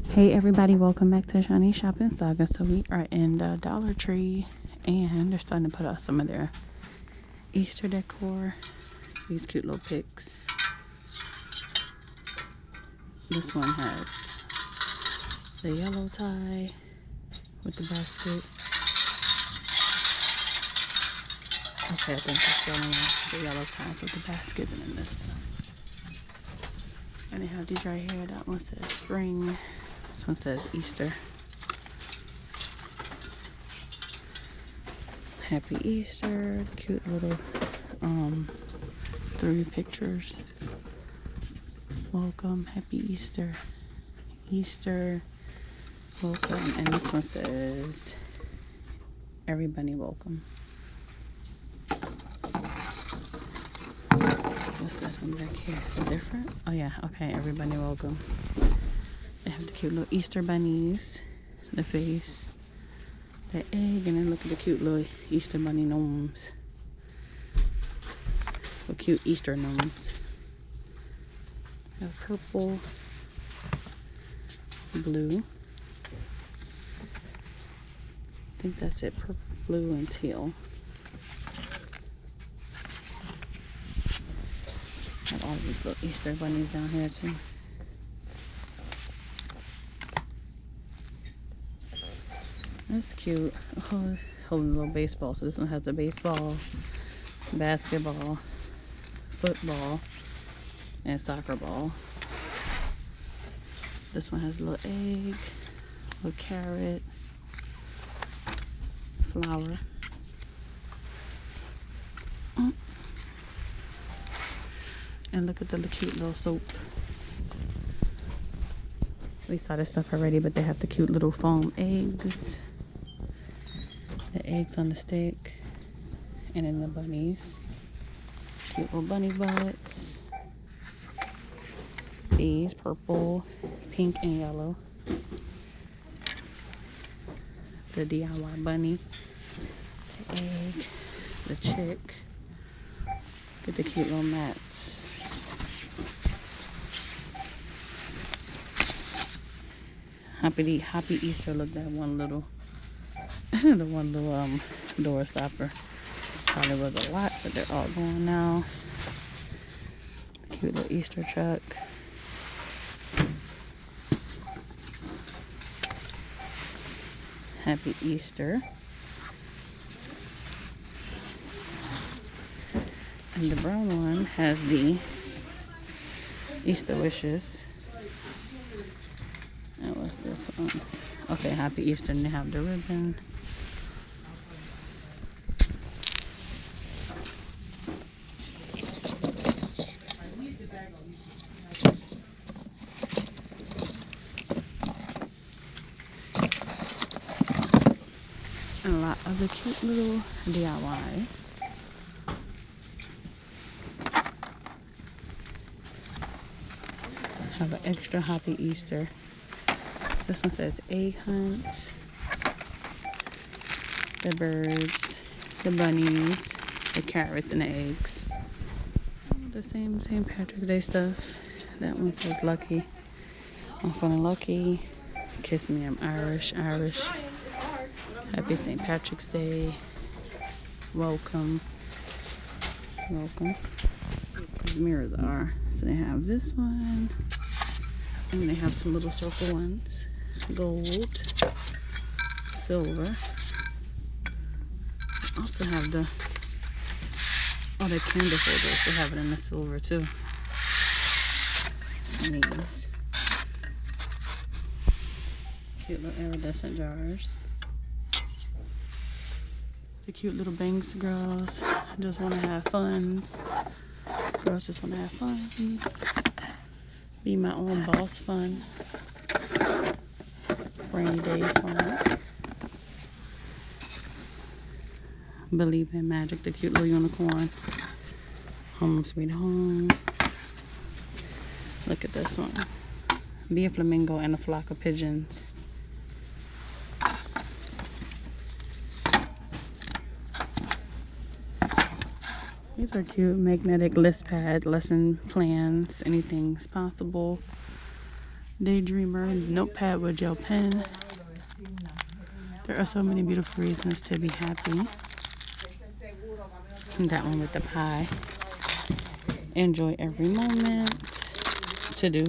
Hey everybody, welcome back to Shanice Shopping Saga. So we are in the Dollar Tree and they're starting to put out some of their Easter decor. These cute little pics. This one has the yellow tie with the basket. Okay, I think that's the only one. The yellow ties with the baskets, and then this one. And they have these right here. That one says spring. This one says Easter. Happy Easter. Cute little 3 pictures. Welcome. Happy Easter. Easter. Welcome. And this one says everybody welcome. What's this one back here? Is it different? Oh yeah, okay, everybody welcome. They have the cute little Easter bunnies, the face, the egg, and then look at the cute little Easter bunny gnomes. The cute Easter gnomes. Purple, blue. I think that's it, purple, blue, and teal. Have all these little Easter bunnies down here too. That's cute. Oh, holding a little baseball. So this one has a baseball, basketball, football, and soccer ball. This one has a little egg, a little carrot, flower. And look at the cute little soap. We saw this stuff already, but they have the cute little foam eggs. The eggs on the stick. And then the bunnies. Cute little bunny butts. These purple, pink, and yellow. The DIY bunny. The egg. The chick. Look at the cute little mats. Happy Easter. Look, that one little the one little door stopper. Probably was a lot, but they're all gone now. Cute little Easter truck. Happy Easter. And the brown one has the Easter wishes. And what's this one? Okay, Happy Easter, and they have the ribbon. And a lot of the cute little DIYs. Have an extra Happy Easter. This one says egg hunt, the birds, the bunnies, the carrots, and the eggs. The same St. Patrick's Day stuff. That one says lucky. I'm feeling lucky. Kiss me, I'm Irish. Happy St. Patrick's Day. Welcome. Welcome. These mirrors are. So they have this one. And they have some little circle ones. Gold, silver. Also have the candle holders. They have it in the silver too. And these cute little iridescent jars. The cute little bangs girls just want to have fun. Girls just want to have fun. Be my own boss fun. Rainy day fun. Believe in magic. The cute little unicorn. Home sweet home. Look at this one. Be a flamingo and a flock of pigeons. These are cute. Magnetic list pad, lesson plans, anything's possible. Daydreamer notepad with gel pen. There are so many beautiful reasons to be happy. And that one with the pie. Enjoy every moment. To do.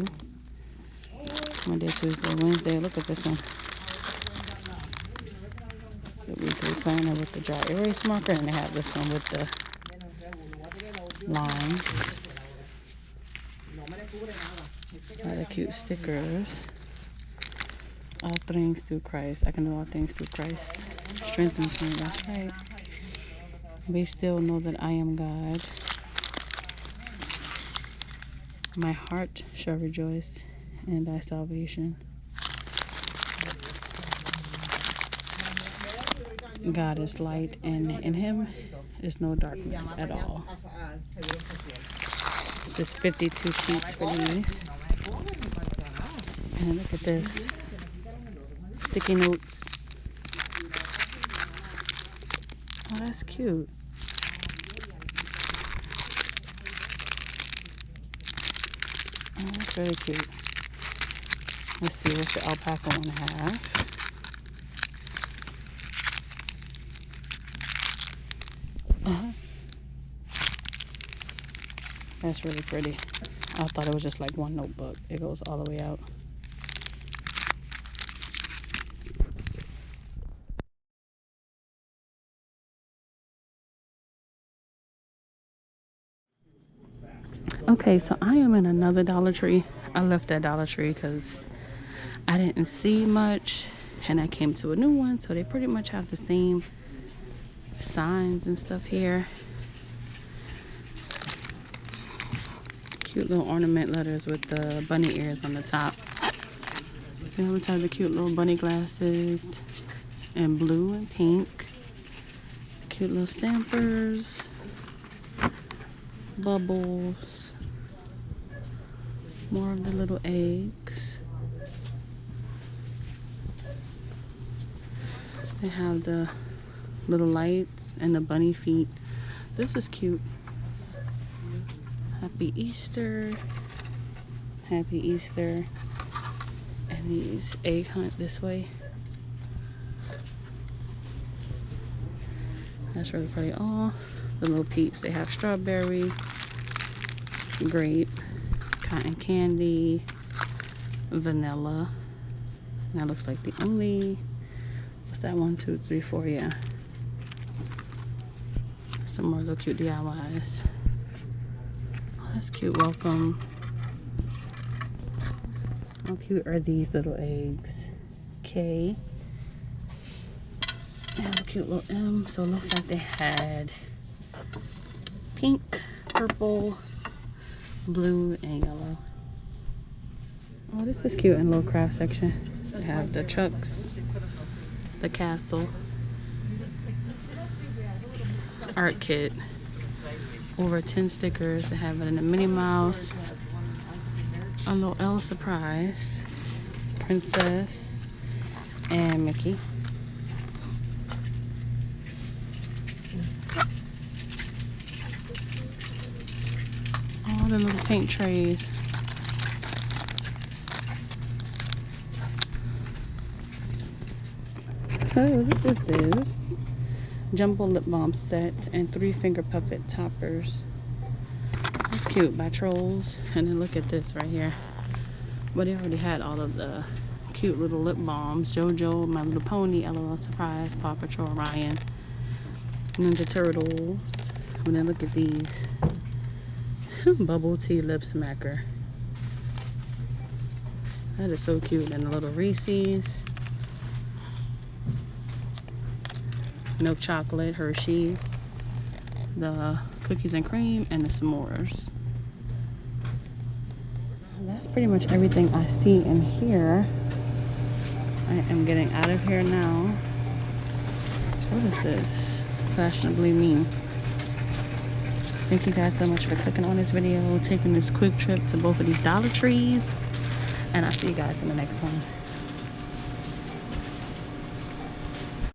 Monday, Tuesday, Wednesday. Look at this one. The weekly planner with the dry erase marker. And they have this one with the lines. All the cute stickers. All things through Christ. I can do all things through Christ. Strengthens me. That's right. Be still, know that I am God. My heart shall rejoice in thy salvation. God is light, and in him is no darkness at all. This is 52 sheets for these. And look at this. Sticky notes. Oh, that's cute. Oh, that's really cute. Let's see what the alpaca one have. That's really pretty. I thought it was just like one notebook. It goes all the way out. Okay, so I am in another Dollar Tree. I left that Dollar Tree because I didn't see much, and I came to a new one, so they pretty much have the same signs and stuff here. Cute little ornament letters with the bunny ears on the top. They always have the cute little bunny glasses in blue and pink. Cute little stampers. Bubbles. More of the little eggs. They have the little lights and the bunny feet. This is cute. Happy Easter. Happy Easter. And these egg hunt this way. That's really pretty. Oh, the little peeps. They have strawberry, grape, cotton candy, vanilla. And that looks like the only, what's that? 1, 2, 3, 4, yeah. Some more little cute DIYs. Oh, that's cute. Welcome. How cute are these little eggs? K. They have a cute little M. So it looks like they had pink, purple, blue, and yellow. Oh, this is cute in the little craft section. They have the trucks, the castle, art kit, over 10 stickers. They have it in a Minnie Mouse, a little L surprise, princess, and Mickey. All the little paint trays. Oh, what is this? Jumbo Lip Balm Set and 3-finger puppet toppers. That's cute, by Trolls. And then look at this right here. But they already had all of the cute little lip balms. JoJo, My Little Pony, LOL Surprise, Paw Patrol, Ryan, Ninja Turtles. And then look at these. Bubble tea lip smacker. That is so cute. And the little Reese's. Milk chocolate, Hershey's, the cookies and cream, and the s'mores. That's pretty much everything I see in here. I am getting out of here now. What is this? Fashionably me. Thank you guys so much for clicking on this video, taking this quick trip to both of these Dollar Trees, and I'll see you guys in the next one.